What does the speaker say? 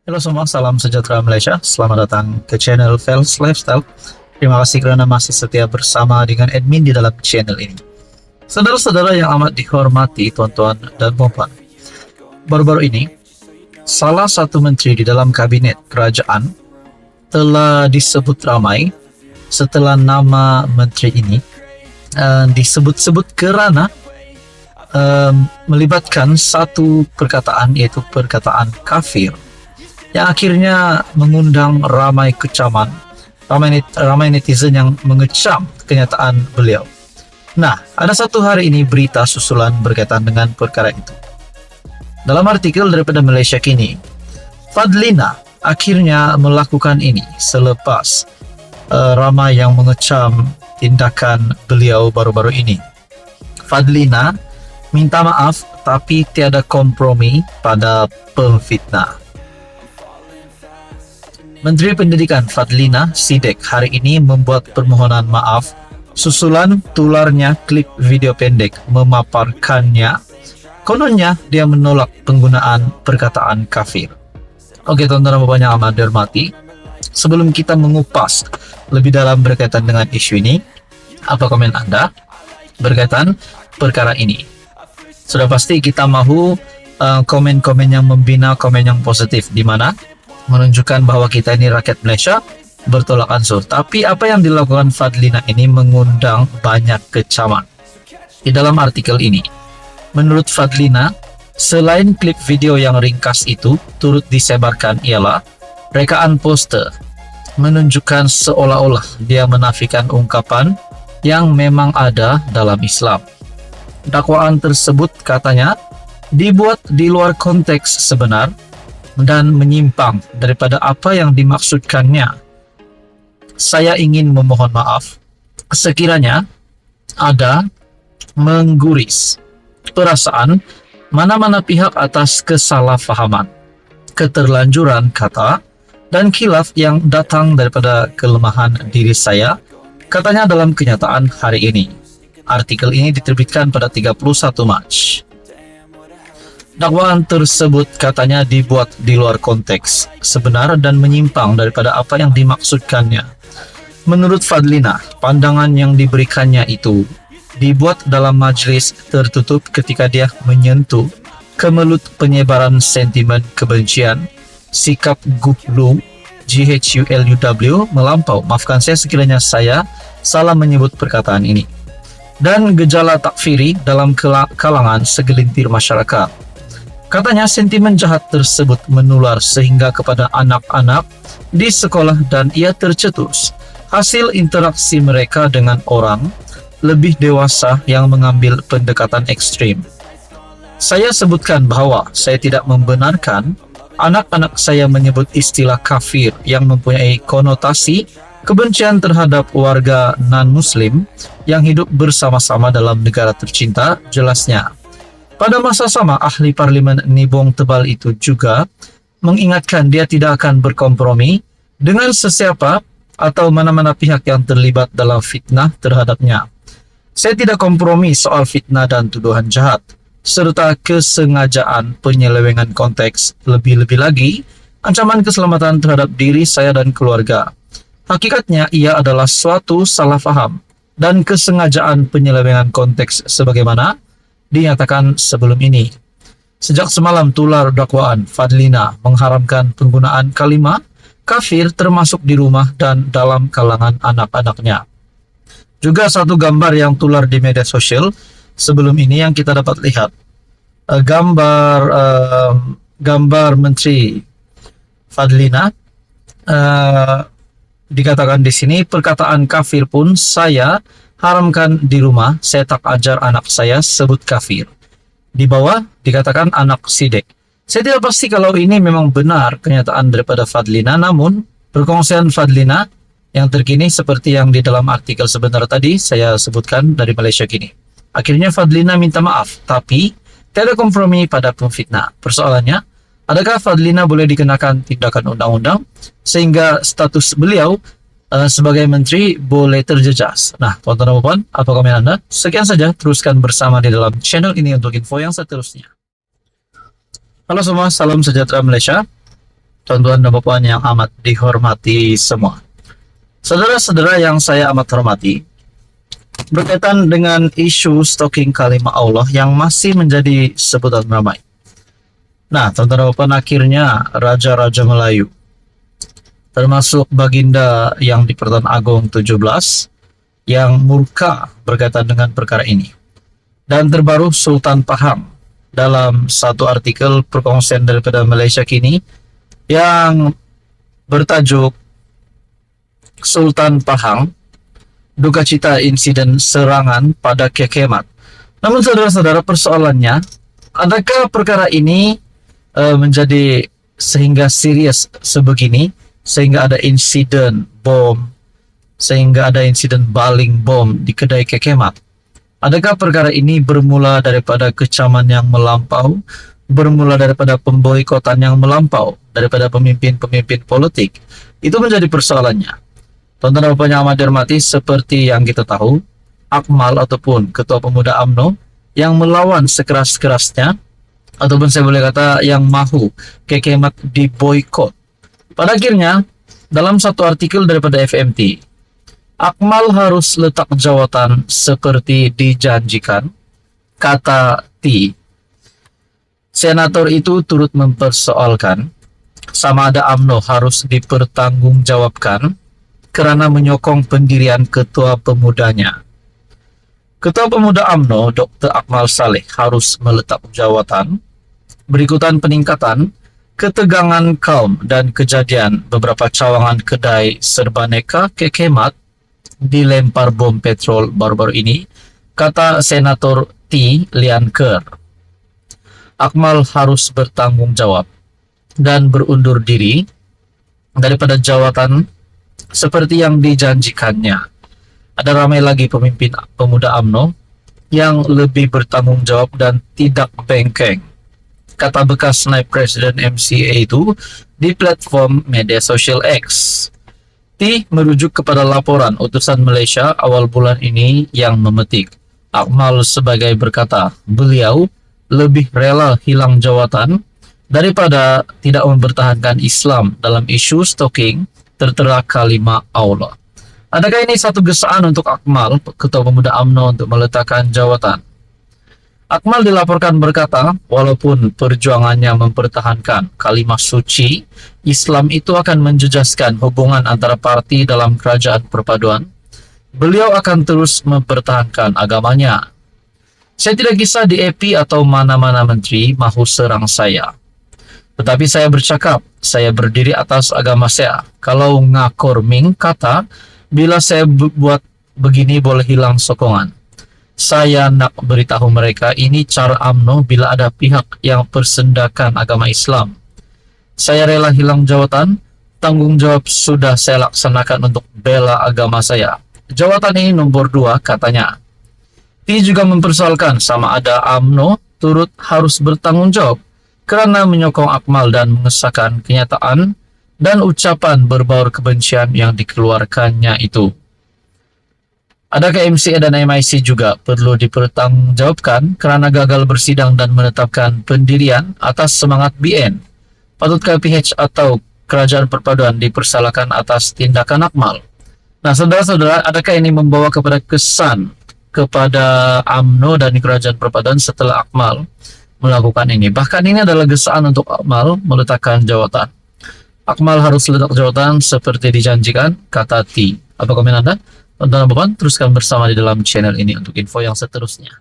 Halo semua, salam sejahtera Malaysia. Selamat datang ke channel Fels Lifestyle. Terima kasih kerana masih setia bersama dengan admin di dalam channel ini. Saudara-saudara yang amat dihormati, tuan-tuan dan puan-puan. Baru-baru ini, salah satu menteri di dalam kabinet kerajaan telah disebut ramai setelah nama menteri ini disebut-sebut kerana melibatkan satu perkataan, yaitu perkataan kafir, yang akhirnya mengundang ramai kecaman, ramai netizen yang mengecam kenyataan beliau. Nah, ada satu hari ini berita susulan berkaitan dengan perkara itu. Dalam artikel daripada Malaysia Kini, Fadlina akhirnya melakukan ini selepas ramai yang mengecam tindakan beliau baru-baru ini. Fadlina minta maaf tapi tiada kompromi pada pemfitnah. Menteri Pendidikan Fadlina Sidek hari ini membuat permohonan maaf susulan tularnya klip video pendek memaparkannya. Kononnya dia menolak penggunaan perkataan kafir. Oke, tuan-tuan dan puan yang amat dihormati, sebelum kita mengupas lebih dalam berkaitan dengan isu ini, apa komen Anda berkaitan perkara ini? Sudah pasti kita mahu komen-komen yang membina, komen yang positif, di mana menunjukkan bahwa kita ini rakyat Malaysia bertolak ansur. Tapi apa yang dilakukan Fadlina ini mengundang banyak kecaman. Di dalam artikel ini, menurut Fadlina, selain klip video yang ringkas itu turut disebarkan ialah rekaan poster menunjukkan seolah-olah dia menafikan ungkapan yang memang ada dalam Islam. Dakwaan tersebut katanya dibuat di luar konteks sebenar dan menyimpang daripada apa yang dimaksudkannya. Saya ingin memohon maaf sekiranya ada mengguris perasaan mana-mana pihak atas kesalahfahaman, keterlanjuran kata, dan khilaf yang datang daripada kelemahan diri saya, katanya dalam kenyataan hari ini. Artikel ini diterbitkan pada 31 Mac. Dakwaan tersebut katanya dibuat di luar konteks sebenar dan menyimpang daripada apa yang dimaksudkannya. Menurut Fadlina, pandangan yang diberikannya itu dibuat dalam majlis tertutup ketika dia menyentuh kemelut penyebaran sentimen kebencian, sikap GULU melampau. Maafkan saya sekiranya saya salah menyebut perkataan ini. Dan gejala takfiri dalam kalangan segelintir masyarakat. Katanya sentimen jahat tersebut menular sehingga kepada anak-anak di sekolah dan ia tercetus hasil interaksi mereka dengan orang lebih dewasa yang mengambil pendekatan ekstrim. Saya sebutkan bahawa saya tidak membenarkan anak-anak saya menyebut istilah kafir yang mempunyai konotasi kebencian terhadap warga non-Muslim yang hidup bersama-sama dalam negara tercinta, jelasnya. Pada masa sama, ahli parlimen Nibong Tebal itu juga mengingatkan dia tidak akan berkompromi dengan sesiapa atau mana-mana pihak yang terlibat dalam fitnah terhadapnya. Saya tidak kompromi soal fitnah dan tuduhan jahat, serta kesengajaan penyelewengan konteks, lebih-lebih lagi ancaman keselamatan terhadap diri saya dan keluarga. Hakikatnya ia adalah suatu salah faham dan kesengajaan penyelewengan konteks sebagaimana dinyatakan sebelum ini. Sejak semalam tular dakwaan, Fadlina mengharamkan penggunaan kalimat kafir termasuk di rumah dan dalam kalangan anak-anaknya. Juga satu gambar yang tular di media sosial sebelum ini yang kita dapat lihat. Gambar Menteri Fadlina, dikatakan di sini perkataan kafir pun saya haramkan di rumah, saya tak ajar anak saya sebut kafir. Di bawah dikatakan anak Sidek. Saya tidak pasti kalau ini memang benar kenyataan daripada Fadlina, namun perkongsian Fadlina yang terkini seperti yang di dalam artikel sebentar tadi saya sebutkan dari Malaysia Kini. Akhirnya Fadlina minta maaf, tapi tiada kompromi pada pemfitnah. Persoalannya, adakah Fadlina boleh dikenakan tindakan undang-undang sehingga status beliau sebagai menteri boleh terjejas? Nah, tuan-tuan dan puan, apa komen Anda? Sekian saja, teruskan bersama di dalam channel ini untuk info yang seterusnya. Halo semua, salam sejahtera Malaysia. Tuan-tuan dan puan yang amat dihormati semua. Saudara-saudara yang saya amat hormati, berkaitan dengan isu stalking kalimat Allah yang masih menjadi sebutan ramai. Nah, tuan-tuan dan puan, akhirnya Raja-Raja Melayu, termasuk Baginda yang di Pertuan Agong 17, yang murka berkaitan dengan perkara ini. Dan terbaru Sultan Pahang dalam satu artikel perkongsian daripada Malaysia Kini yang bertajuk Sultan Pahang, duka cita insiden serangan pada kekemat. Namun saudara-saudara, persoalannya, adakah perkara ini menjadi sehingga serius sebegini, sehingga ada insiden bom, sehingga ada insiden baling bom di kedai kekemat? Adakah perkara ini bermula daripada kecaman yang melampau, bermula daripada pemboikotan yang melampau daripada pemimpin-pemimpin politik? Itu menjadi persoalannya. Tuan-tuan dan puan yang amat dihormati, seperti yang kita tahu, Akmal ataupun Ketua Pemuda UMNO yang melawan sekeras-kerasnya, ataupun saya boleh kata yang mahu kekemat diboikot. Pada akhirnya, dalam satu artikel daripada FMT, Akmal harus letak jawatan seperti dijanjikan, kata T. Senator itu turut mempersoalkan sama ada UMNO harus dipertanggungjawabkan kerana menyokong pendirian ketua pemudanya. Ketua Pemuda UMNO Dr. Akmal Saleh harus meletak jawatan berikutan peningkatan ketegangan kaum dan kejadian beberapa cawangan kedai serbaneka kekemat dilempar bom petrol baru-baru ini, kata Senator T. Lian Ker. Akmal harus bertanggung jawab dan berundur diri daripada jawatan seperti yang dijanjikannya. Ada ramai lagi pemimpin pemuda UMNO yang lebih bertanggung jawab dan tidak bengkeng, kata bekas naib presiden MCA itu di platform media sosial X. T merujuk kepada laporan utusan Malaysia awal bulan ini yang memetik Akmal sebagai berkata beliau lebih rela hilang jawatan daripada tidak mempertahankan Islam dalam isu stalking tertera kalimat Allah. Adakah ini satu gesaan untuk Akmal, Ketua Pemuda UMNO, untuk meletakkan jawatan? Akmal dilaporkan berkata, walaupun perjuangannya mempertahankan kalimat suci, Islam itu akan menjejaskan hubungan antara parti dalam kerajaan perpaduan. Beliau akan terus mempertahankan agamanya. Saya tidak kisah di EP atau mana-mana menteri mahu serang saya. Tetapi saya bercakap, saya berdiri atas agama saya. Kalau ngakor ming kata, bila saya buat begini boleh hilang sokongan. Saya nak beritahu mereka ini cara UMNO bila ada pihak yang persendakan agama Islam. Saya rela hilang jawatan, tanggung jawab sudah saya laksanakan untuk bela agama saya. Jawatan ini nombor 2, katanya. T juga mempersoalkan sama ada UMNO turut harus bertanggung jawab kerana menyokong Akmal dan mengesahkan kenyataan dan ucapan berbaur kebencian yang dikeluarkannya itu. Adakah MCA dan MIC juga perlu dipertanggungjawabkan kerana gagal bersidang dan menetapkan pendirian atas semangat BN? Patutkah PH atau Kerajaan Perpaduan dipersalahkan atas tindakan Akmal? Nah, saudara-saudara, adakah ini membawa kepada kesan kepada UMNO dan Kerajaan Perpaduan setelah Akmal melakukan ini? Bahkan ini adalah gesaan untuk Akmal meletakkan jawatan. Akmal harus letak jawatan seperti dijanjikan, kata T. Apa komen Anda? Tonton teruskan bersama di dalam channel ini untuk info yang seterusnya.